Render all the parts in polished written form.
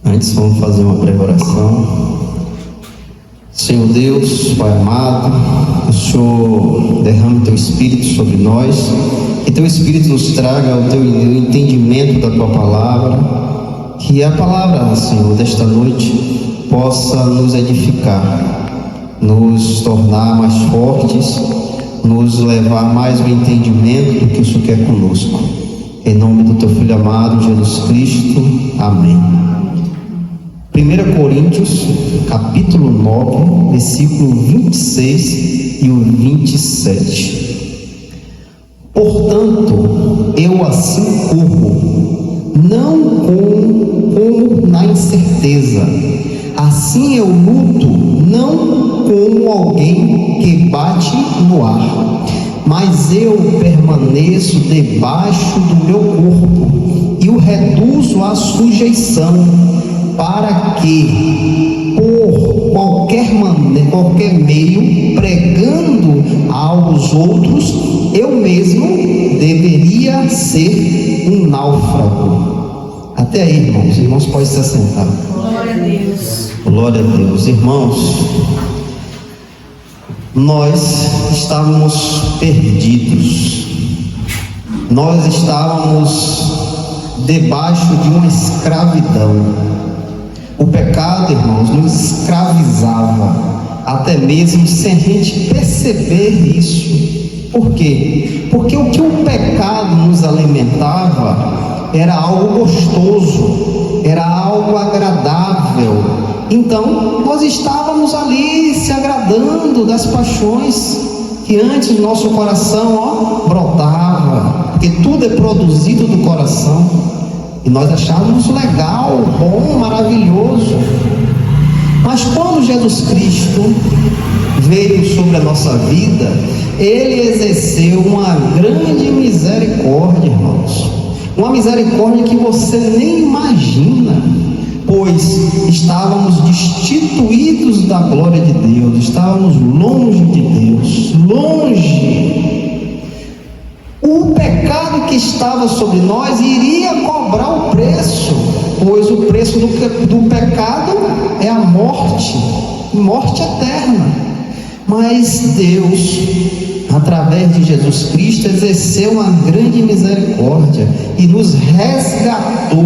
Antes vamos fazer uma breve oração. Senhor Deus, Pai amado, o Senhor derrame Teu Espírito sobre nós, que Teu Espírito nos traga o Teu entendimento da Tua palavra, que a palavra, Senhor, desta noite possa nos edificar, nos tornar mais fortes, nos levar mais ao entendimento do que o Senhor quer conosco. Em nome do Teu Filho amado, Jesus Cristo. Amém. 1 Coríntios, capítulo 9, versículo 26 e o 27. Portanto, eu assim corro, não como na incerteza. Assim eu luto, não como alguém que bate no ar, mas eu permaneço debaixo do meu corpo e o reduzo à sujeição, para que, por qualquer meio, pregando aos outros, eu mesmo deveria ser um náufrago. Até aí, irmãos. Irmãos, podem se assentar. Glória a Deus. Glória a Deus. Irmãos, nós estávamos perdidos. Nós estávamos debaixo de uma escravidão. O pecado, irmãos, nos escravizava, até mesmo sem a gente perceber isso. Por quê? Porque o que o pecado nos alimentava era algo gostoso, era algo agradável. Então, nós estávamos ali se agradando das paixões que antes no nosso coração brotava, porque tudo é produzido do coração. E nós achávamos legal, bom, maravilhoso. Mas quando Jesus Cristo veio sobre a nossa vida, Ele exerceu uma grande misericórdia, irmãos. Uma misericórdia que você nem imagina, pois estávamos destituídos da glória de Deus, estávamos longe de Deus, longe. O pecado que estava sobre nós iria cobrar o preço, pois o preço do pecado é a morte, morte eterna. Mas Deus, através de Jesus Cristo, exerceu uma grande misericórdia e nos resgatou,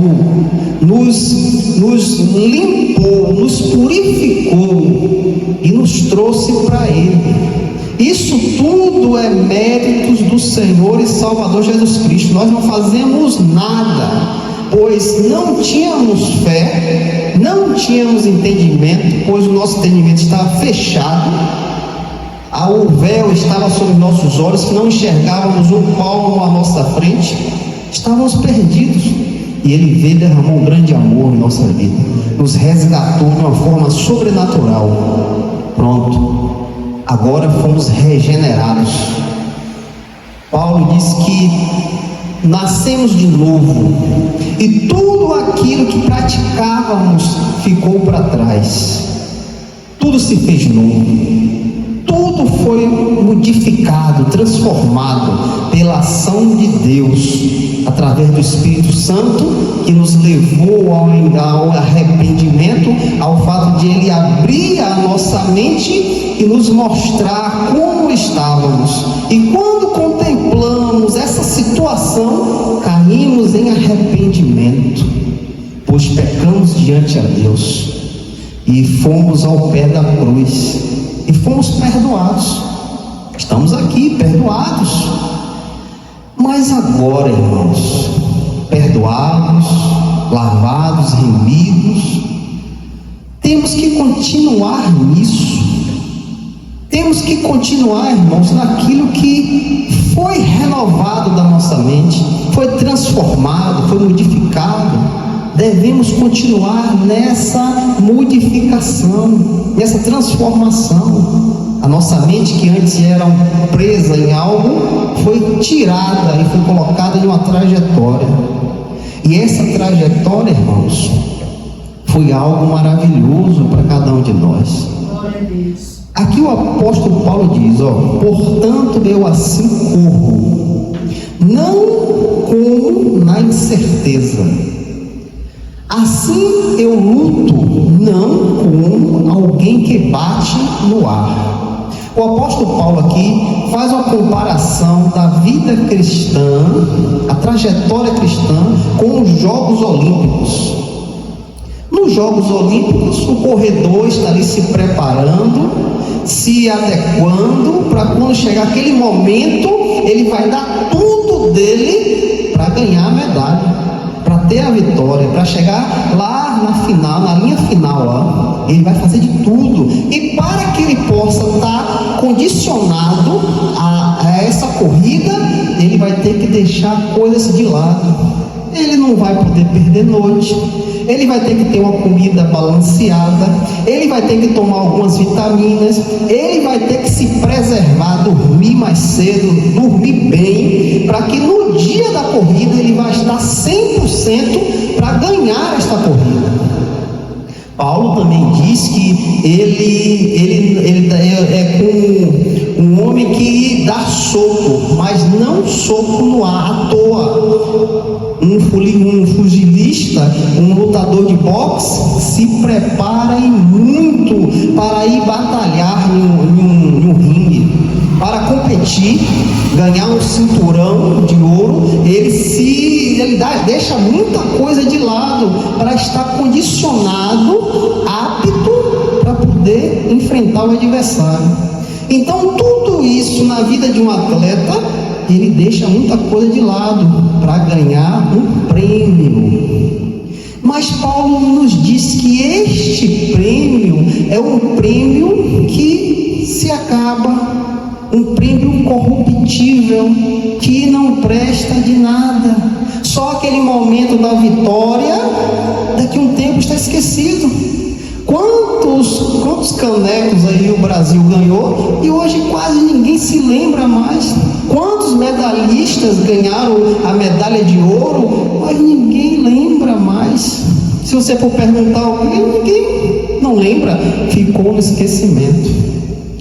nos limpou, nos purificou e nos trouxe para Ele. Isso tudo é méritos do Senhor e Salvador Jesus Cristo. Nós não fazemos nada, pois não tínhamos fé, não tínhamos entendimento, pois o nosso entendimento estava fechado. O véu estava sobre nossos olhos, que não enxergávamos um palmo à nossa frente. Estávamos perdidos. E Ele veio e derramou um grande amor em nossa vida, nos resgatou de uma forma sobrenatural. Pronto. Agora fomos regenerados. Paulo diz que nascemos de novo e tudo aquilo que praticávamos ficou para trás. Tudo se fez novo. Tudo foi modificado, transformado pela ação de Deus, através do Espírito Santo, que nos levou ao arrependimento, ao fato de Ele abrir a nossa mente e nos mostrar como estávamos. E quando contemplamos essa situação, caímos em arrependimento, pois pecamos diante a Deus e fomos ao pé da cruz e fomos perdoados. Estamos aqui perdoados. Mas agora, irmãos, perdoados, lavados, remidos, temos que continuar nisso. Temos que continuar, irmãos, naquilo que foi renovado da nossa mente, foi transformado, foi modificado. Devemos continuar nessa modificação, nessa transformação. A nossa mente, que antes era presa em algo, foi tirada e foi colocada em uma trajetória. E essa trajetória, irmãos, foi algo maravilhoso para cada um de nós. Glória a Deus. Aqui o apóstolo Paulo diz, portanto eu assim corro, não como na incerteza. Assim eu luto, não como alguém que bate no ar. O apóstolo Paulo aqui faz uma comparação da vida cristã, a trajetória cristã, com os Jogos Olímpicos. Nos Jogos Olímpicos, o corredor está ali se preparando, se adequando, para quando chegar aquele momento, ele vai dar tudo dele para ganhar a medalha, para ter a vitória, para chegar lá na final, na linha final, ele vai fazer de tudo. E para que ele possa estar condicionado a essa corrida, ele vai ter que deixar coisas de lado. Ele não vai poder perder noite, ele vai ter que ter uma comida balanceada, ele vai ter que tomar algumas vitaminas, ele vai ter que se preservar, dormir mais cedo, dormir bem, para que no dia da corrida ele vai estar 100% para ganhar esta corrida. Paulo também diz que ele é como um homem que dá soco, mas não soco no ar à toa. Um fugilista, um lutador de boxe, se prepara e muito para ir batalhar em um ringue, para competir, ganhar um cinturão de ouro. Ele deixa muita coisa de lado para estar condicionado, apto para poder enfrentar o adversário. Então tudo isso na vida de um atleta, ele deixa muita coisa de lado para ganhar um prêmio. Mas Paulo nos diz que este prêmio é um prêmio que se acaba, um prêmio corruptível, que não presta de nada. Só aquele momento da vitória, daqui a um tempo está esquecido. Quantos canecos aí o Brasil ganhou e hoje quase ninguém se lembra mais? Quantos medalhistas ganharam a medalha de ouro, mas ninguém lembra mais? Se você for perguntar alguém, ninguém não lembra, ficou no esquecimento.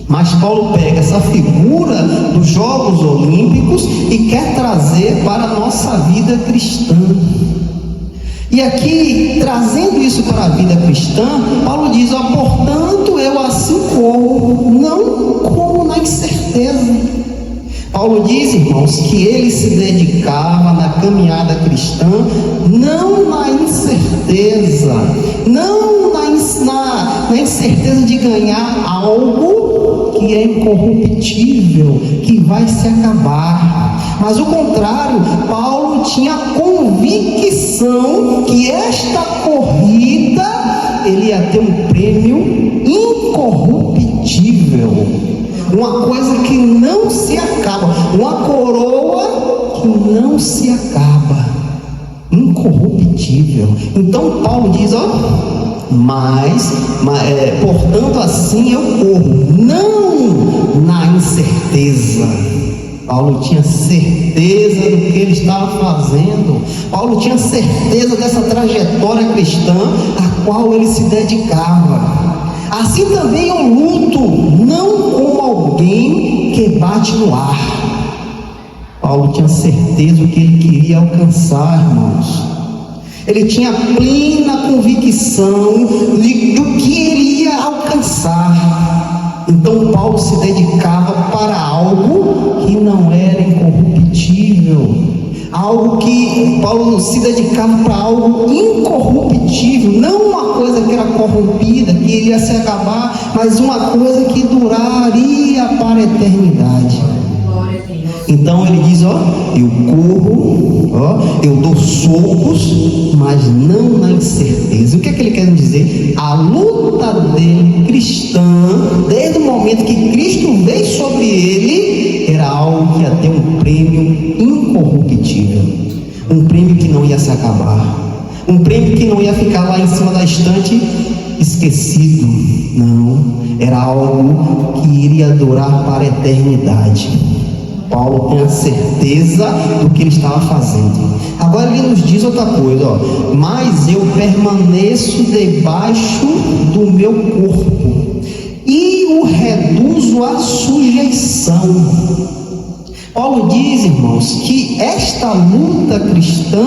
Mas Paulo pega essa figura dos Jogos Olímpicos e quer trazer para a nossa vida cristã. E aqui, trazendo isso para a vida cristã, Paulo diz: portanto, eu assim corro, não corro na incerteza. Paulo diz, irmãos, que ele se dedicava na caminhada cristã, não na incerteza, não na incerteza de ganhar algo que é incorruptível, que vai se acabar. Mas o contrário, Paulo tinha convicção que esta corrida ele ia ter um prêmio incorruptível, uma coisa que não se acaba, uma coroa que não se acaba, incorruptível. Então Paulo diz, portanto assim eu corro, não na incerteza. Paulo tinha certeza do que ele estava fazendo. Paulo tinha certeza dessa trajetória cristã a qual ele se dedicava. Assim também eu luto, não como alguém que bate no ar. Paulo tinha certeza do que ele queria alcançar, irmãos. Ele tinha plena convicção do que ele ia alcançar. Então Paulo se dedicava para algo que não era incorruptível, algo que Paulo se dedicava para algo incorruptível, não uma coisa que era corrompida, que iria se acabar, mas uma coisa que duraria para a eternidade. Então ele diz, eu corro, eu dou socos, mas não na incerteza. O que é que ele quer dizer? A luta dele cristã, desde o momento que Cristo veio sobre ele, era algo que ia ter um prêmio incorruptível, um prêmio que não ia se acabar, um prêmio que não ia ficar lá em cima da estante esquecido. Não, era algo que iria durar para a eternidade. Paulo tem a certeza do que ele estava fazendo. Agora ele nos diz outra coisa, mas eu permaneço debaixo do meu corpo e o reduzo à sujeição. Paulo diz, irmãos, que esta luta cristã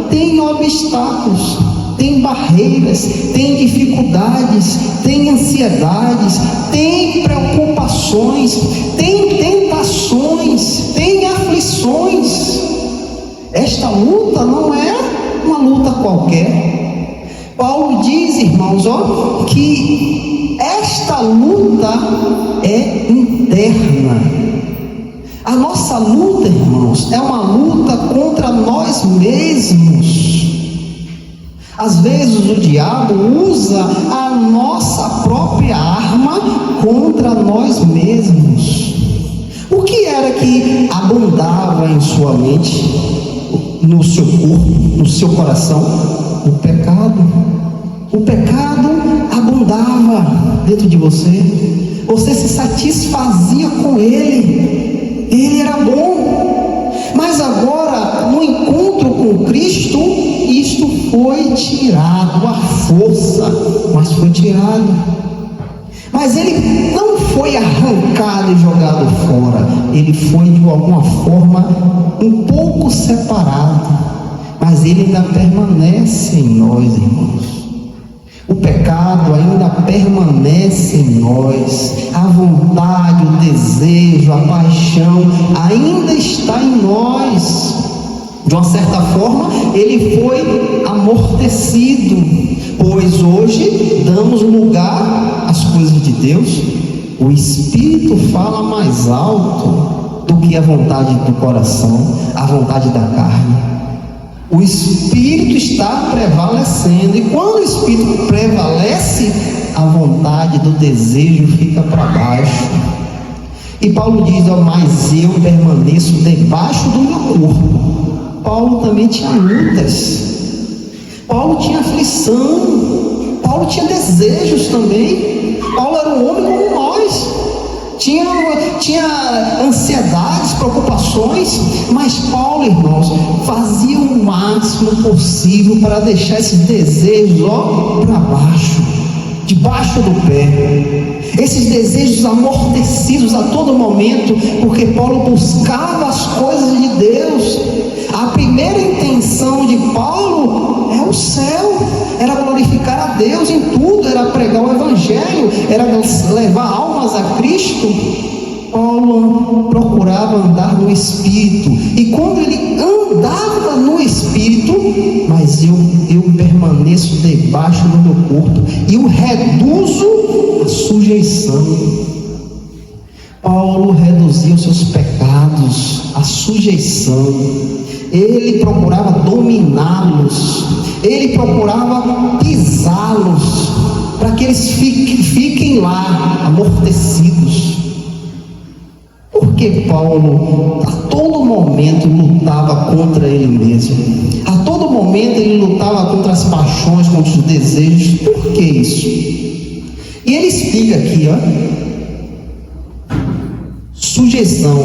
tem obstáculos. tem barreiras, tem dificuldades, tem ansiedades, tem preocupações, tem tentações, tem aflições. Esta luta não é uma luta qualquer. Paulo diz, irmãos, que esta luta é interna. A nossa luta, irmãos, é uma luta contra nós mesmos. Às vezes o diabo usa a nossa própria arma contra nós mesmos. O que era que abundava em sua mente, no seu corpo, no seu coração? O pecado. O pecado abundava dentro de você. Você se satisfazia com ele. Ele era bom. Mas agora, no encontro com Cristo, isto foi tirado, a força, mas foi tirado. Mas ele não foi arrancado e jogado fora. Ele foi de alguma forma um pouco separado. Mas ele ainda permanece em nós, irmãos. O pecado ainda permanece em nós. A vontade, o desejo, a paixão ainda está em nós. De uma certa forma, ele foi amortecido, pois hoje damos lugar às coisas de Deus. O Espírito fala mais alto do que a vontade do coração, a vontade da carne. O Espírito está prevalecendo, e quando o Espírito prevalece, a vontade do desejo fica para baixo. E Paulo diz: mas eu permaneço debaixo do meu corpo. Paulo também tinha lutas, Paulo tinha aflição, Paulo tinha desejos também. Paulo era um homem como nós, tinha ansiedades, preocupações, mas Paulo, irmãos, fazia o máximo possível para deixar esses desejos para baixo, debaixo do pé, esses desejos amortecidos a todo momento, porque Paulo buscava as coisas de Deus. A primeira intenção de Paulo é o céu, era glorificar a Deus em tudo, era pregar o Evangelho, era levar almas a Cristo. Paulo procurava andar no Espírito, e quando ele andava no Espírito, mas eu permaneço debaixo do meu corpo, e eu reduzo a sujeição. Paulo reduzia os seus pecados, a sujeição. Ele procurava dominá-los, ele procurava pisá-los, para que eles fiquem lá, amortecidos. Porque Paulo, a todo momento, lutava contra ele mesmo. A todo momento ele lutava contra as paixões, contra os desejos. Por que isso? E ele explica aqui, sujeição.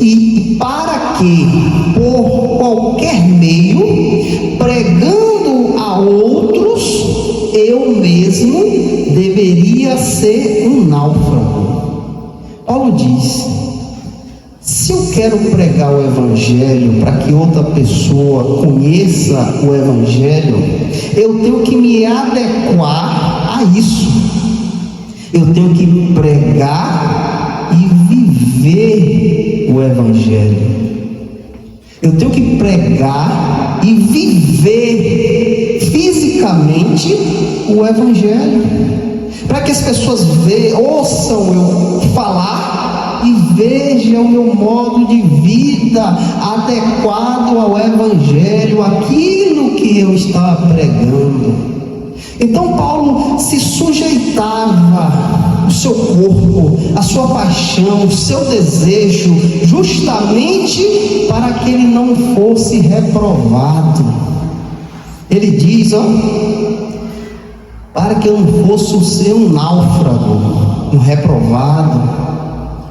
E para que, por qualquer meio, pregando a outros, eu mesmo deveria ser um náufrago. Paulo diz: se eu quero pregar o Evangelho para que outra pessoa conheça o Evangelho, eu tenho que me adequar a isso. Eu tenho que pregar e viver o Evangelho. Eu tenho que pregar e viver fisicamente o Evangelho, para que as pessoas ouçam eu falar e vejam o meu modo de vida adequado ao Evangelho, aquilo que eu estava pregando. Então Paulo se sujeitava o seu corpo, a sua paixão, o seu desejo, justamente para que ele não fosse reprovado. Ele diz, para que eu não fosse ser um náufrago, um reprovado,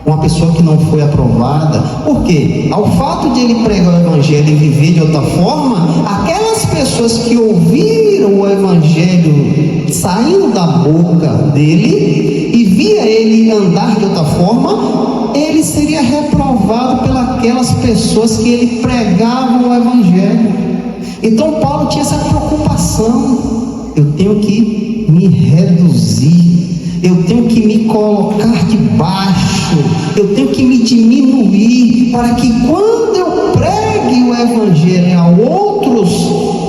uma pessoa que não foi aprovada. Por quê? Ao fato de ele pregar o Evangelho e viver de outra forma, aquelas pessoas que ouviram o Evangelho saindo da boca dele e via ele andar de outra forma, ele seria reprovado pelas pessoas que ele pregava o Evangelho. Então Paulo tinha essa preocupação: eu tenho que me reduzir, eu tenho que me colocar debaixo, eu tenho que me diminuir, para que quando eu pregue o evangelho a outros,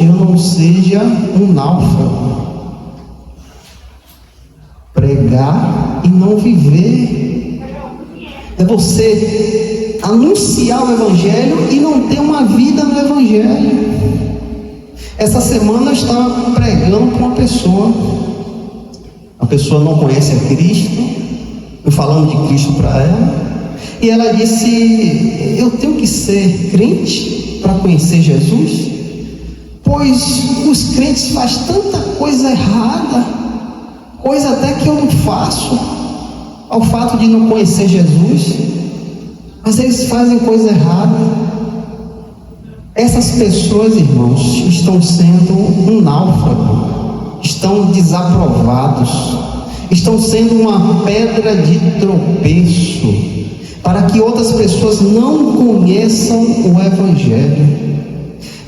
eu não seja um náufrago. Pregar e não viver é você anunciar o evangelho e não ter uma vida no evangelho. Essa semana eu estava pregando para uma pessoa. A pessoa não conhece a Cristo, eu falando de Cristo para ela, e ela disse: eu tenho que ser crente para conhecer Jesus? Pois os crentes fazem tanta coisa errada, coisa até que eu não faço, ao fato de não conhecer Jesus, mas eles fazem coisa errada. Essas pessoas, irmãos, estão sendo um náufrago, estão desaprovados, estão sendo uma pedra de tropeço, para que outras pessoas não conheçam o evangelho.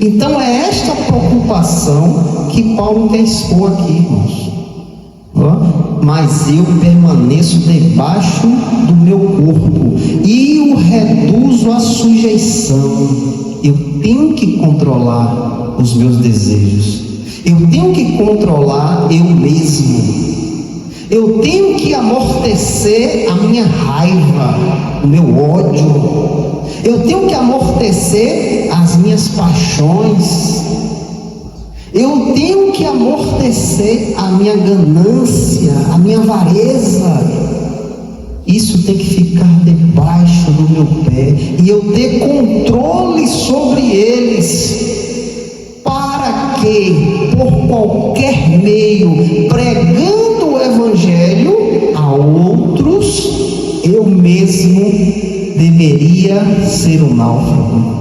Então é esta preocupação que Paulo quer expor aqui, irmãos. Mas eu permaneço debaixo do meu corpo e o reduzo à sujeição. Eu tenho que controlar os meus desejos, eu tenho que controlar eu mesmo, eu tenho que amortecer a minha raiva, o meu ódio, eu tenho que amortecer as minhas paixões, eu tenho que amortecer a minha ganância, a minha avareza. Isso tem que ficar debaixo do meu pé e eu ter controle sobre eles, para que, por qualquer meio, pregando o evangelho a outros, eu mesmo deveria ser um náufrago,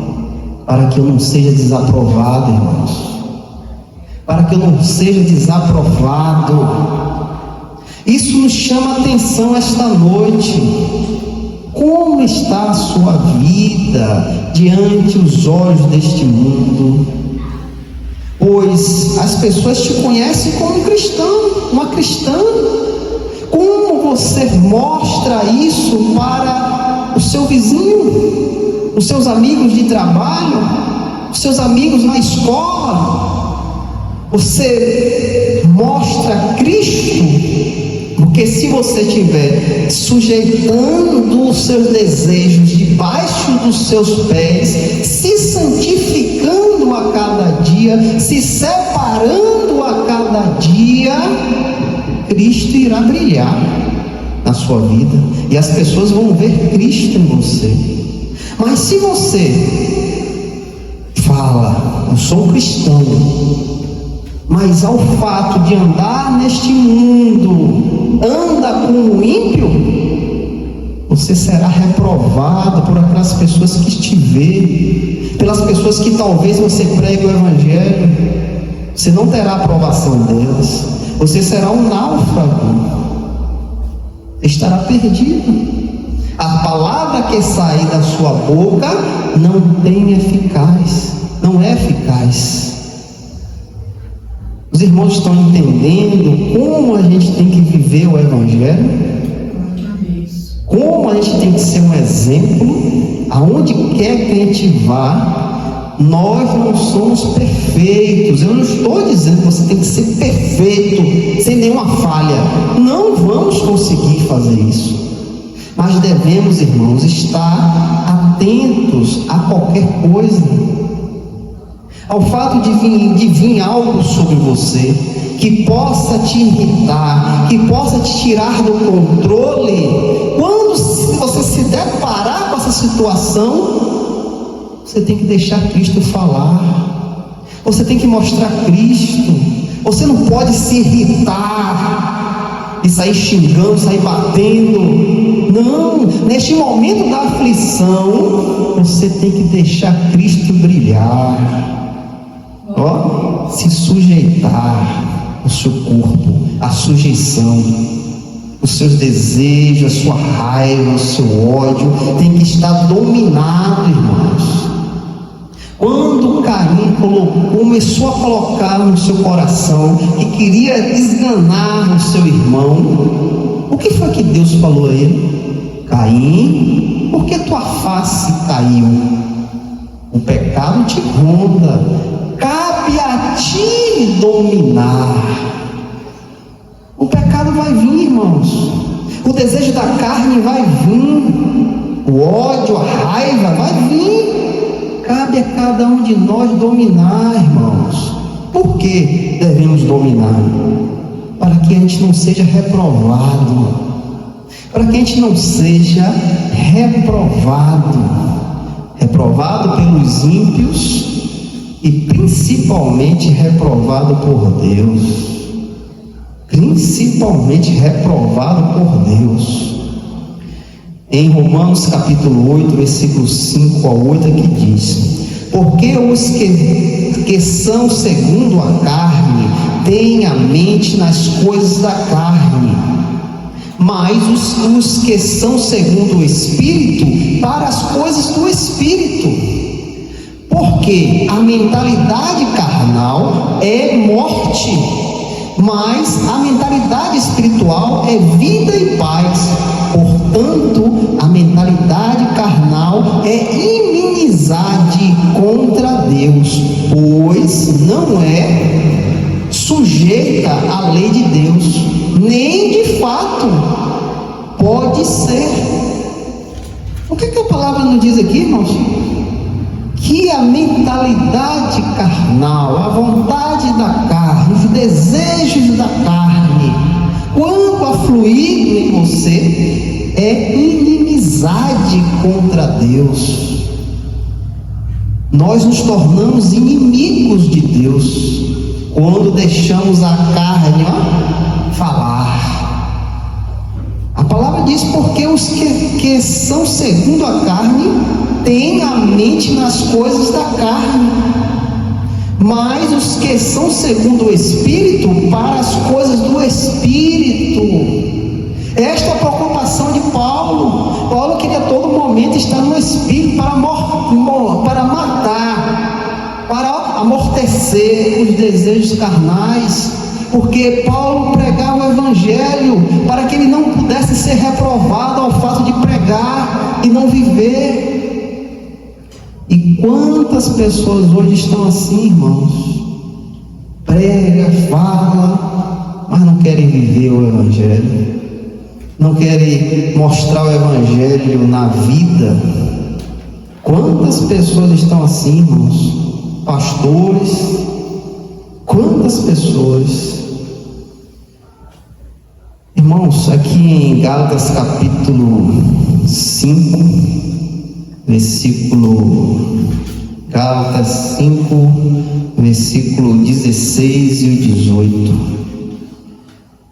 para que eu não seja desaprovado, irmãos, para que eu não seja desaprovado. Isso nos chama a atenção esta noite. Como está a sua vida diante os olhos deste mundo? Pois as pessoas te conhecem como um cristão, uma cristã. Como você mostra isso para o seu vizinho, os seus amigos de trabalho, os seus amigos na escola? Você mostra Cristo? Porque se você estiver sujeitando os seus desejos debaixo dos seus pés, se santificando a cada dia, se separando a cada dia, Cristo irá brilhar na sua vida e as pessoas vão ver Cristo em você. Mas se você fala: eu sou cristão, mas ao fato de andar neste mundo, anda como ímpio, você será reprovado por aquelas pessoas que te vê, pelas pessoas que talvez você pregue o evangelho. Você não terá aprovação delas, você será um náufrago, estará perdido. A palavra que sair da sua boca não é eficaz. Os irmãos estão entendendo como a gente tem que viver o evangelho? Como a gente tem que ser um exemplo? Aonde quer que a gente vá, nós não somos perfeitos. Eu não estou dizendo que você tem que ser perfeito, sem nenhuma falha. Não vamos conseguir fazer isso. Mas devemos, irmãos, estar atentos a qualquer coisa. Ao fato de vir algo sobre você que possa te irritar, que possa te tirar do controle, quando você se deparar com essa situação, você tem que deixar Cristo falar, você tem que mostrar Cristo. Você não pode se irritar e sair xingando, sair batendo. Não, neste momento da aflição, você tem que deixar Cristo brilhar. Se sujeitar o seu corpo, a sujeição, os seus desejos, a sua raiva, o seu ódio tem que estar dominado, irmãos. Quando Caim colocou começou a colocar no seu coração que queria esganar o seu irmão, o que foi que Deus falou a ele? Caim, por que tua face caiu? O pecado te ronda, cabe a ti dominar. O pecado vai vir, irmãos, o desejo da carne vai vir, o ódio, a raiva vai vir. Cabe a cada um de nós dominar, irmãos. Por que devemos dominar? Para que a gente não seja reprovado, para que a gente não seja reprovado pelos ímpios e principalmente reprovado por Deus. Principalmente reprovado por Deus. Em Romanos capítulo 8, versículos 5 ao 8, aqui diz: porque os que são segundo a carne têm a mente nas coisas da carne, mas os que são segundo o Espírito, para as coisas do Espírito. Porque a mentalidade carnal é morte, mas a mentalidade espiritual é vida e paz. Portanto, a mentalidade carnal é inimizade contra Deus, pois não é sujeita à lei de Deus, nem de fato pode ser. O que a palavra nos diz aqui, irmãos? Que a mentalidade carnal, a vontade da carne, os desejos da carne, quando afluído em você, é inimizade contra Deus. Nós nos tornamos inimigos de Deus quando deixamos a carne falar. A palavra diz: porque os que são segundo a carne têm a mente nas coisas da carne, mas os que são segundo o Espírito, para as coisas do Espírito. Esta é a preocupação de Paulo. Paulo queria a todo momento estar no Espírito para matar, para amortecer os desejos carnais, porque Paulo pregava o Evangelho para que ele não pudesse ser reprovado ao fato de pregar e não viver. E quantas pessoas hoje estão assim, irmãos? Prega, fala, mas não querem viver o Evangelho, não querem mostrar o Evangelho na vida. Quantas pessoas estão assim, irmãos? Pastores, quantas pessoas? Irmãos, aqui em Gálatas capítulo 5, Gálatas 5, versículo 16 e 18.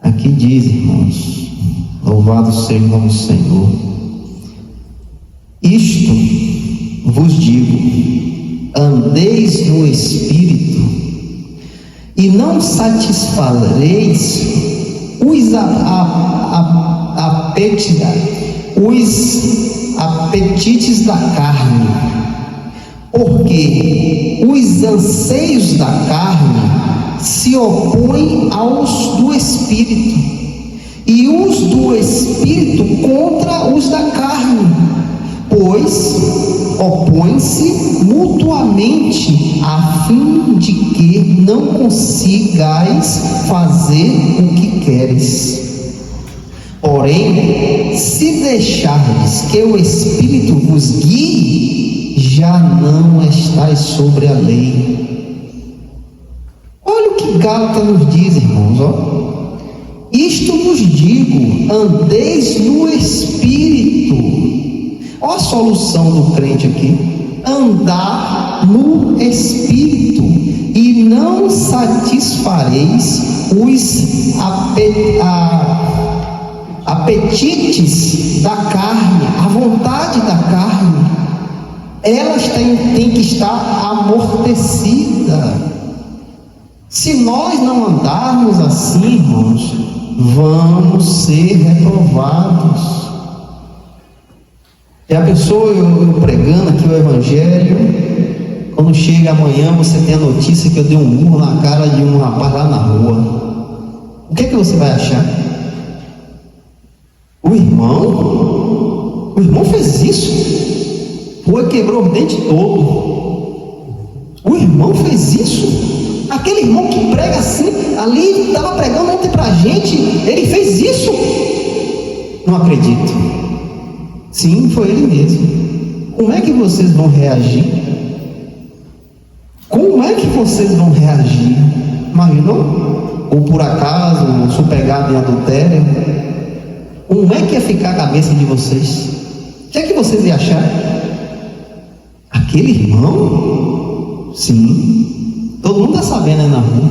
Aqui diz, irmãos: louvado seja o nome do Senhor. Isto vos digo: andeis no Espírito, e não satisfareis os apetites da carne, porque os anseios da carne se opõem aos do Espírito, e os do Espírito contra os da carne, pois opõem-se mutuamente, a fim de que não consigais fazer o que queres. Porém, se deixardes que o Espírito vos guie, já não estáis sobre a lei. Olha o que Gálatas nos diz, irmãos, isto vos digo: andeis no Espírito. Olha a solução do crente aqui: andar no Espírito, e não satisfareis os apetites da carne, a vontade da carne. Elas têm que estar amortecida. Se nós não andarmos assim, irmãos, vamos ser reprovados. Já pensou eu pregando aqui o Evangelho, quando chega amanhã você tem a notícia que eu dei um murro na cara de um rapaz lá na rua, o que é que você vai achar? O irmão fez isso, foi, quebrou o dente todo. O irmão fez isso. Aquele irmão que prega assim, ali estava pregando ontem pra gente, ele fez isso. Não acredito. Sim, foi ele mesmo. Como é que vocês vão reagir? Como é que vocês vão reagir? Imaginou? Ou por acaso, sou pegado em adultério? Como é que ia ficar a cabeça de vocês? O que é que vocês iam achar? Aquele irmão? Sim. Todo mundo está sabendo aí na rua.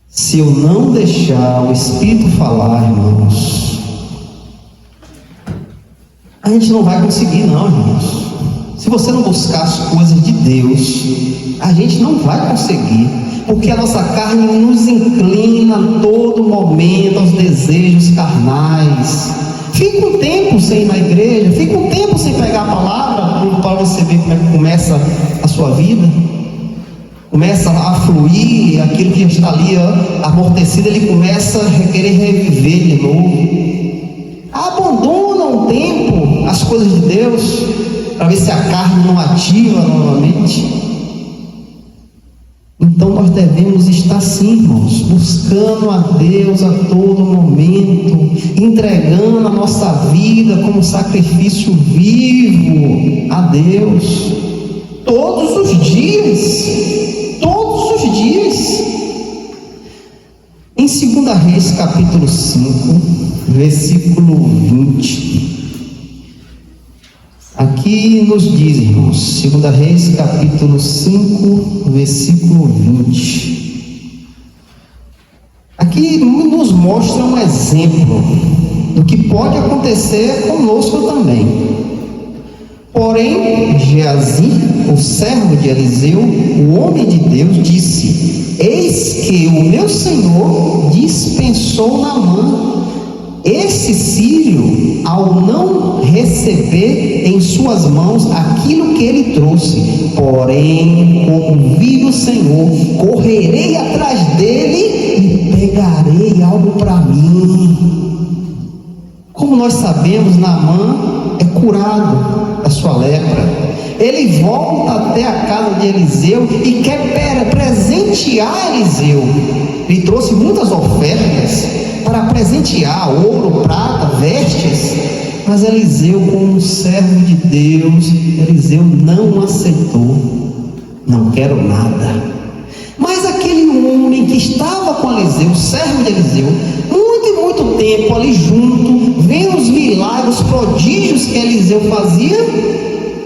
Se eu não deixar o Espírito falar, irmãos, a gente não vai conseguir não, irmãos. Se você não buscar as coisas de Deus, a gente não vai conseguir, porque a nossa carne nos inclina a todo momento aos desejos carnais. Fica um tempo sem ir na igreja, fica um tempo sem pegar a palavra, para você ver como é que começa a sua vida. Começa a fluir aquilo que está ali amortecido, ele começa a querer reviver de novo. Abandona um tempo as coisas de Deus, para ver se a carne não ativa novamente. Então nós devemos estar sim, irmãos, buscando a Deus a todo momento, entregando a nossa vida como sacrifício vivo a Deus, todos os dias, todos os dias. Em 2 Reis capítulo 5, versículo 20, aqui nos diz, irmãos, 2 Reis capítulo 5, versículo 20, aqui nos mostra um exemplo do que pode acontecer conosco também. Porém, Geazi, o servo de Eliseu, o homem de Deus, disse: eis que o meu senhor dispensou Naamã, esse sírio, ao não receber em suas mãos aquilo que ele trouxe. Porém, como vive o Senhor, correrei atrás dele e pegarei algo para mim. Como nós sabemos, Naamã é curado da sua lepra. Ele volta até a casa de Eliseu e quer presentear Eliseu. Ele trouxe muitas ofertas para presentear: ouro, prata, vestes. Mas Eliseu, como um servo de Deus, Eliseu não aceitou. Não quero nada. Mas aquele homem que estava com Eliseu, servo de Eliseu, muito tempo ali junto, vendo os milagres, os prodígios que Eliseu fazia,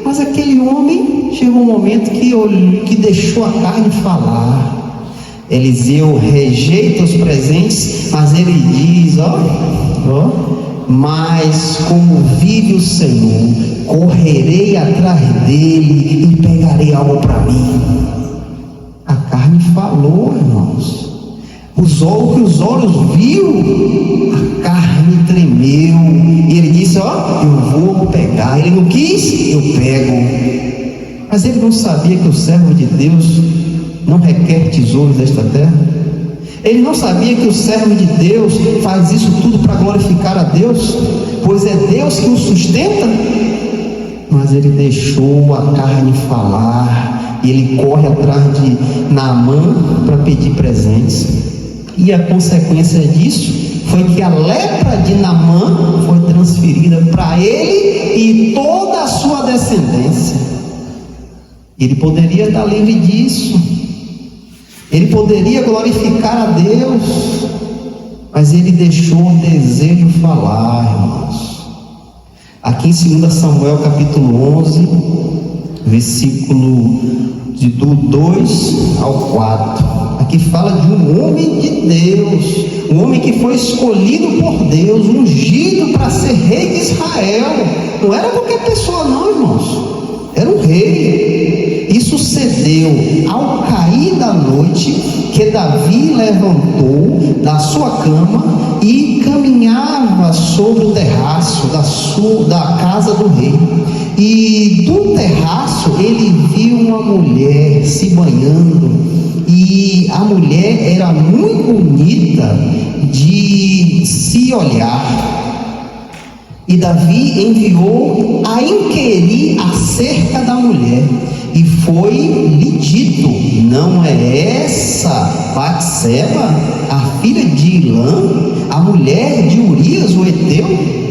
mas aquele homem chegou um momento que deixou a carne falar. Eliseu rejeita os presentes, mas ele diz: mas como vive o Senhor, correrei atrás dele e pegarei algo para mim. A carne falou, irmãos. O que os olhos viu, a carne tremeu, e ele disse: eu vou pegar. Ele não quis, eu pego. Mas ele não sabia que o servo de Deus não requer tesouros desta terra. Ele não sabia que o servo de Deus faz isso tudo para glorificar a Deus, pois é Deus que o sustenta. Mas ele deixou a carne falar, e ele corre atrás de Naamã para pedir presentes. E a consequência disso foi que a lepra de Naamã foi transferida para ele e toda a sua descendência. Ele poderia estar livre disso, ele poderia glorificar a Deus, mas ele deixou o desejo falar, irmãos. Aqui em 2 Samuel capítulo 11, versículo do 2 ao 4, aqui fala de um homem de Deus, um homem que foi escolhido por Deus, ungido para ser rei de Israel. Não era qualquer pessoa não, irmãos, era um rei. E sucedeu ao cair da noite que Davi levantou da sua cama e caminhava sobre o terraço da casa do rei, e E do terraço ele viu uma mulher se banhando, e a mulher era muito bonita de se olhar. E Davi enviou a inquirir acerca da mulher, e foi-lhe dito: não é essa Batseba, a filha de Ilã, a mulher de Urias o Heteu?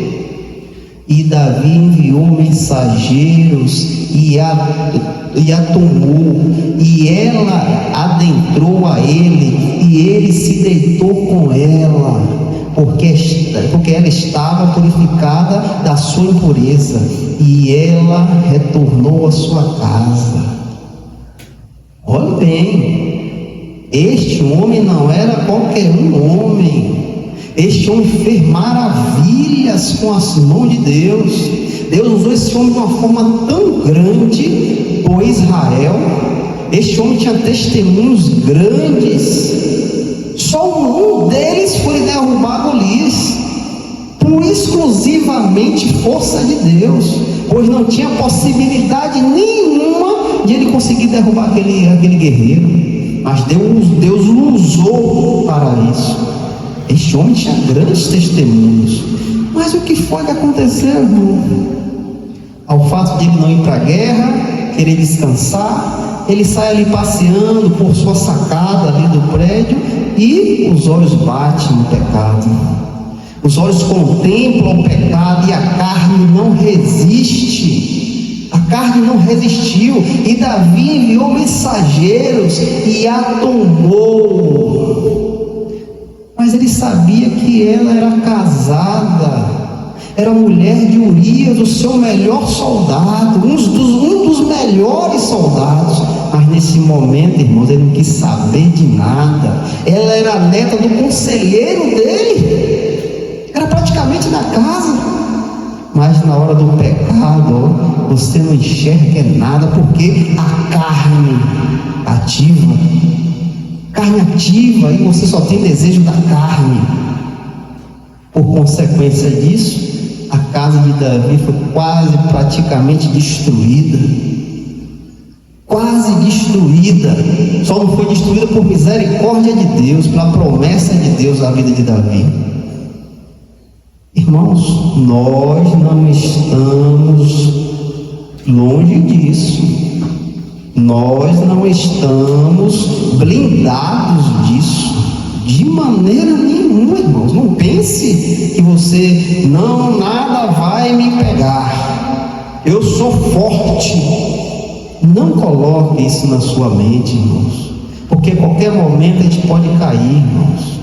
E Davi enviou mensageiros e a tomou, e ela adentrou a ele, e ele se deitou com ela, porque ela estava purificada da sua impureza, e ela retornou à sua casa. Olhe bem, este homem não era qualquer homem. Este homem fez maravilhas com as mãos de Deus. Deus usou esse homem de uma forma tão grande por Israel. Este homem tinha testemunhos grandes. Só um deles foi derrubar Golias, por exclusivamente força de Deus, pois não tinha possibilidade nenhuma de ele conseguir derrubar aquele guerreiro. Mas Deus o usou para isso. Este homem tinha grandes testemunhos. Mas o que foi que aconteceu, irmão? Ao fato de ele não ir para a guerra, querer descansar, ele sai ali passeando por sua sacada ali do prédio, e os olhos batem no pecado. Os olhos contemplam o pecado, e a carne não resiste. A carne não resistiu, e Davi enviou mensageiros e a tomou. Mas ele sabia que ela era casada, era mulher de Urias, o seu melhor soldado, um dos melhores soldados. Mas nesse momento, irmãos, ele não quis saber de nada. Ela era neta do conselheiro dele, era praticamente da casa. Mas na hora do pecado, você não enxerga nada, porque a carne ativa, e você só tem desejo da carne. Por consequência disso, a casa de Davi foi praticamente destruída. Quase destruída. Só não foi destruída por misericórdia de Deus, pela promessa de Deus à vida de Davi. Irmãos, nós não estamos longe disso. Nós não estamos blindados disso, de maneira nenhuma, irmãos. Não pense que você, nada vai me pegar, eu sou forte. Não coloque isso na sua mente, irmãos, porque a qualquer momento a gente pode cair, irmãos.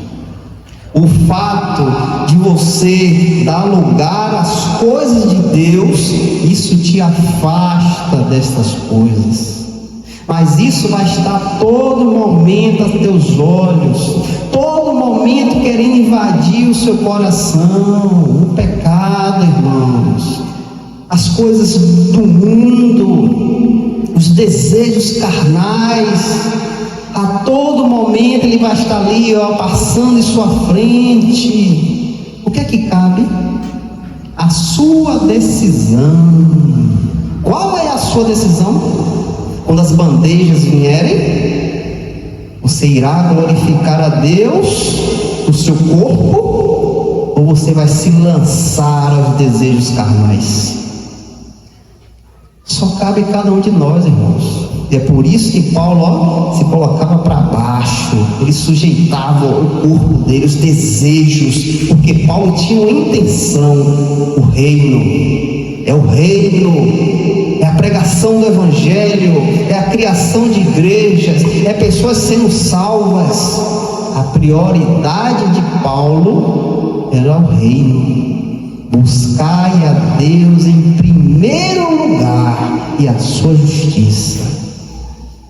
O fato de você dar lugar às coisas de Deus, isso te afasta destas coisas. Mas isso vai estar a todo momento aos teus olhos, todo momento querendo invadir o seu coração. O pecado, irmãos, as coisas do mundo, os desejos carnais, a todo momento ele vai estar ali, passando em sua frente. O que é que cabe? A sua decisão. Qual é a sua decisão? Quando as bandejas vierem, você irá glorificar a Deus no seu corpo, ou você vai se lançar aos desejos carnais? Só cabe a cada um de nós, irmãos. E é por isso que Paulo se colocava para baixo, ele sujeitava o corpo dele, os desejos, porque Paulo tinha uma intenção. O reino é o reino, é a pregação do evangelho, é a criação de igrejas, é pessoas sendo salvas. A prioridade de Paulo era o reino. Buscai a Deus em primeiro lugar e a sua justiça,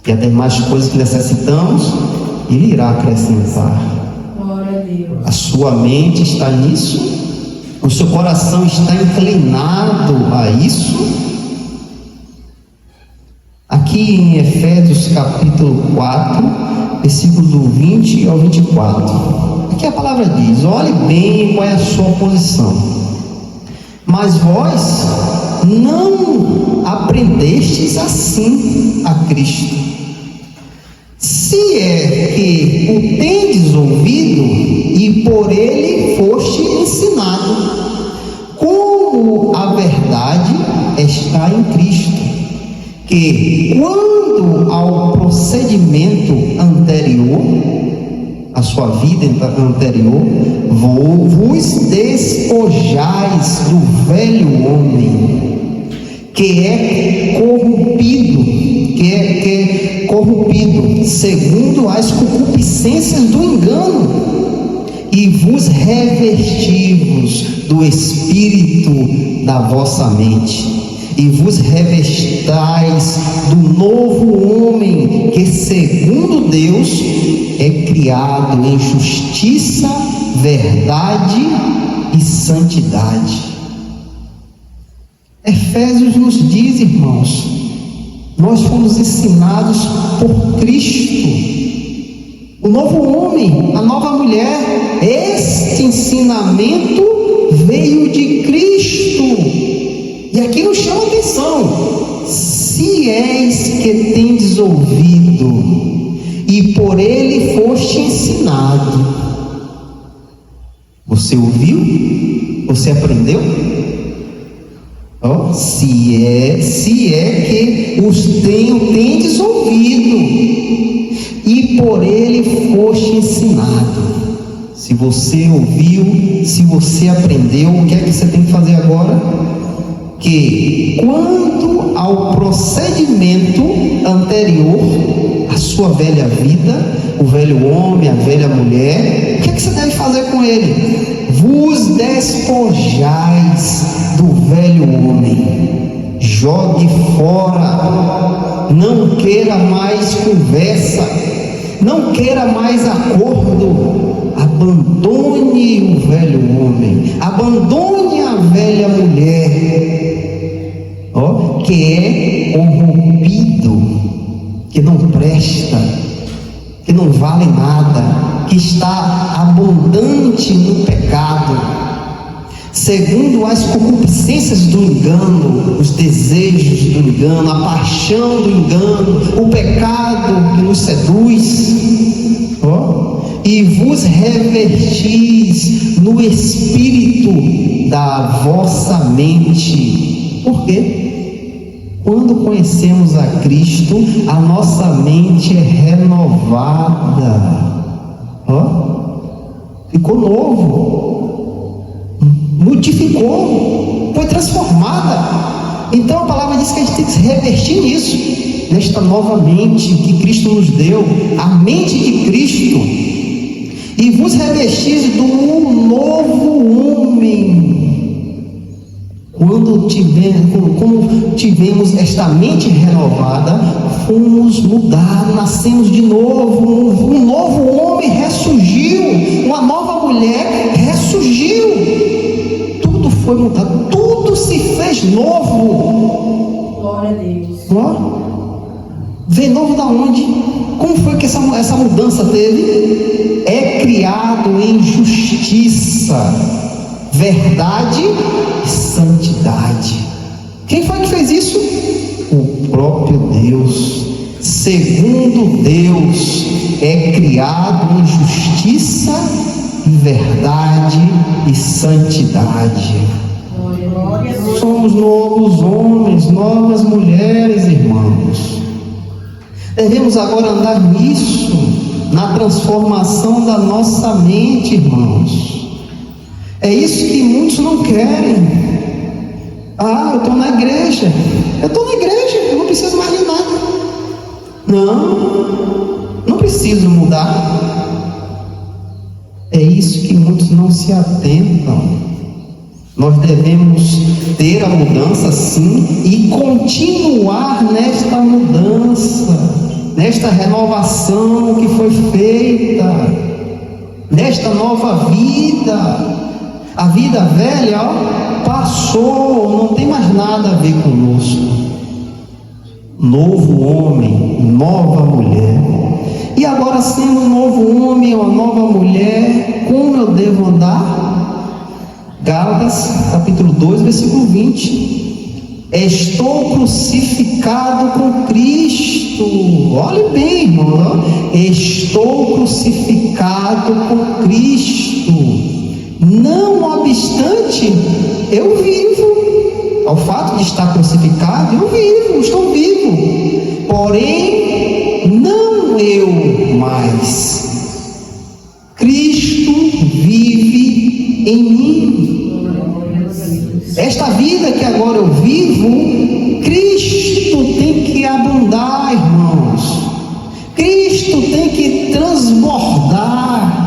e as demais coisas que necessitamos Ele irá acrescentar. Glória a Deus. A sua mente está nisso? O seu coração está inclinado a isso? Aqui em Efésios capítulo 4, versículo do 20 ao 24, aqui a palavra diz: olhe bem qual é a sua posição. Mas vós não sim a Cristo. Se é que o tendes ouvido e por ele foste ensinado, como a verdade está em Cristo, que quando ao procedimento anterior, a sua vida anterior, vos despojais do velho homem, que é corrompido segundo as concupiscências do engano, e vos revestivos do Espírito da vossa mente, e vos revestais do novo homem, que segundo Deus é criado em justiça, verdade e santidade. Efésios nos diz, irmãos, nós fomos ensinados por Cristo, o novo homem, a nova mulher. Este ensinamento veio de Cristo. E aqui nos chama a atenção: se és que tendes ouvido e por ele foste ensinado. Você ouviu? Você aprendeu? Se é que os tendes ouvido e por ele foste ensinado. Se você ouviu, se você aprendeu, o que é que você tem que fazer agora? Que quanto ao procedimento anterior, a sua velha vida, o velho homem, a velha mulher, o que é que você deve fazer com ele? Vos despojais do velho homem, jogue fora, não queira mais conversa, não queira mais acordo, abandone o velho homem, abandone a velha mulher, que é corrompido, que não presta, que não vale nada, que está abundante no pecado, segundo as concupiscências do engano, os desejos do engano, a paixão do engano, o pecado que nos seduz, e vos revestis no espírito da vossa mente. Por quê? Quando conhecemos a Cristo, a nossa mente é renovada, ficou novo, modificou, foi transformada. Então a palavra diz que a gente tem que se revestir nisso, nesta nova mente que Cristo nos deu, a mente de Cristo, e vos revestis do novo homem. Como tivemos esta mente renovada, fomos mudados, nascemos de novo, um novo homem ressurgiu, uma nova mulher ressurgiu, tudo foi mudado, tudo se fez novo. Glória a Deus. Veio novo da onde? Como foi que essa mudança teve? É criado em justiça, verdade e santidade. Quem foi que fez isso? O próprio Deus. Segundo Deus, é criado em justiça, verdade e santidade. Glória a Deus. Somos novos homens, novas mulheres, irmãos. Devemos agora andar nisso, na transformação da nossa mente, irmãos. É isso que muitos não querem. Eu estou na igreja. Eu não preciso mais de nada. Não preciso mudar. É isso que muitos não se atentam. Nós devemos ter a mudança sim e continuar nesta mudança, nesta renovação que foi feita, nesta nova vida. A vida velha passou, não tem mais nada a ver conosco. Novo homem, nova mulher. E agora, sendo um novo homem, uma nova mulher, como eu devo andar? Gálatas, capítulo 2, versículo 20. Estou crucificado com Cristo. Olhe bem, irmão. Estou crucificado com Cristo. Não obstante, eu vivo. Ao fato de estar crucificado, eu vivo, estou vivo. Porém, não eu mais. Cristo vive em mim. Esta vida que agora eu vivo, Cristo tem que abundar, irmãos. Cristo tem que transbordar.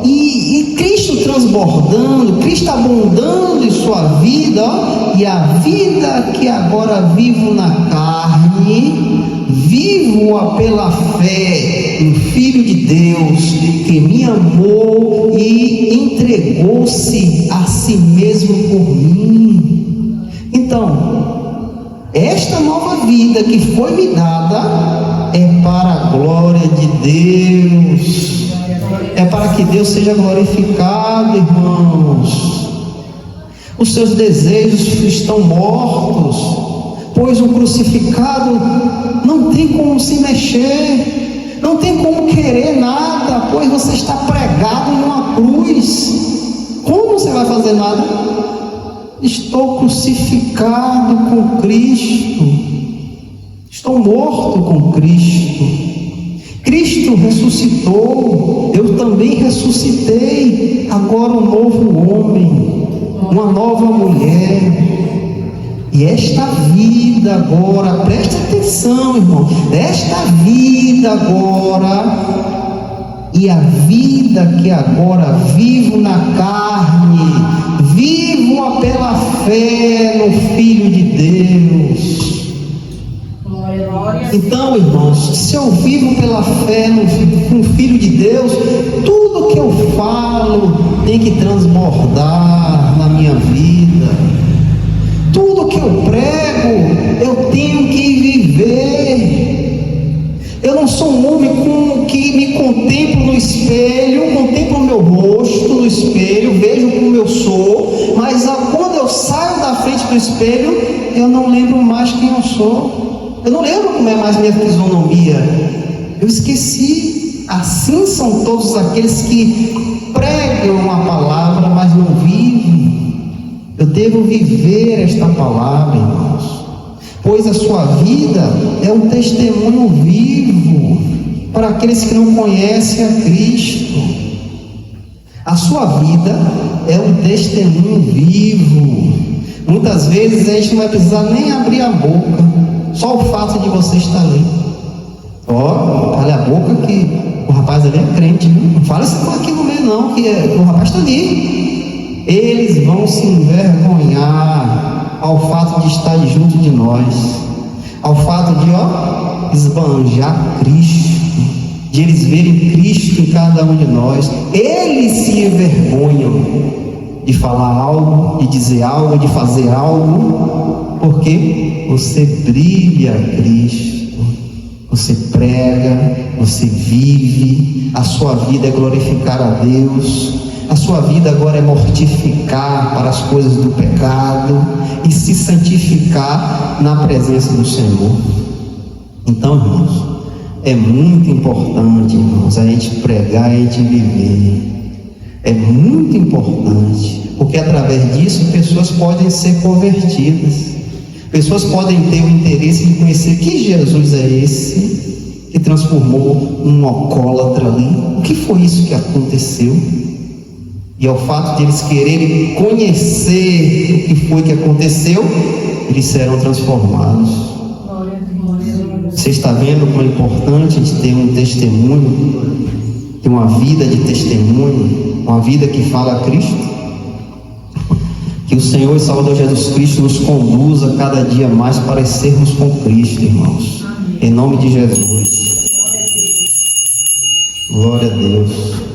E Cristo transbordando, Cristo abundando em sua vida, e a vida que agora vivo na carne, vivo-a pela fé no Filho de Deus, que me amou e entregou-se a si mesmo por mim. Então, esta nova vida que foi me dada é para a glória de Deus. É para que Deus seja glorificado, irmãos. Os seus desejos estão mortos, pois o crucificado não tem como se mexer, não tem como querer nada, pois você está pregado numa cruz. Como você vai fazer nada? Estou crucificado com Cristo, estou morto com Cristo. Cristo ressuscitou, eu também ressuscitei. Agora um novo homem, uma nova mulher. E esta vida agora, preste atenção, irmão, esta vida agora, e a vida que agora vivo na carne, vivo-a pela fé no Filho de Deus. Então, irmãos, se eu vivo pela fé no Filho de Deus, tudo que eu falo tem que transbordar na minha vida. Tudo que eu prego, eu tenho que viver. Eu não sou um homem que me contemplo no espelho, contemplo o meu rosto no espelho, vejo como eu sou, mas quando eu saio da frente do espelho, eu não lembro mais quem eu sou. Eu não lembro como é mais minha fisionomia. Eu esqueci. Assim são todos aqueles que pregam a palavra, mas não vivem. Eu devo viver esta palavra, irmãos, pois a sua vida é um testemunho vivo para aqueles que não conhecem a Cristo. A sua vida é um testemunho vivo. Muitas vezes a gente não vai precisar nem abrir a boca, só o fato de você estar ali. Cala a boca que o rapaz ali é crente, viu? Não fala isso aqui no meio não, que o rapaz está ali. Eles vão se envergonhar ao fato de estar junto de nós, ao fato de esbanjar Cristo, de eles verem Cristo em cada um de nós. Eles se envergonham de falar algo, de dizer algo, de fazer algo, porque você brilha Cristo, você prega, você vive, a sua vida é glorificar a Deus, a sua vida agora é mortificar para as coisas do pecado e se santificar na presença do Senhor. Então, irmãos, é muito importante, irmãos, a gente pregar e a gente viver. É muito importante, porque através disso pessoas podem ser convertidas. Pessoas podem ter o interesse de conhecer que Jesus é esse que transformou um alcoólatra ali. O que foi isso que aconteceu? E ao fato de eles quererem conhecer o que foi que aconteceu, eles serão transformados. Você está vendo como é importante a gente ter um testemunho, ter uma vida de testemunho, uma vida que fala a Cristo? Que o Senhor e Salvador Jesus Cristo nos conduza cada dia mais para sermos com Cristo, irmãos. Em nome de Jesus. Glória a Deus.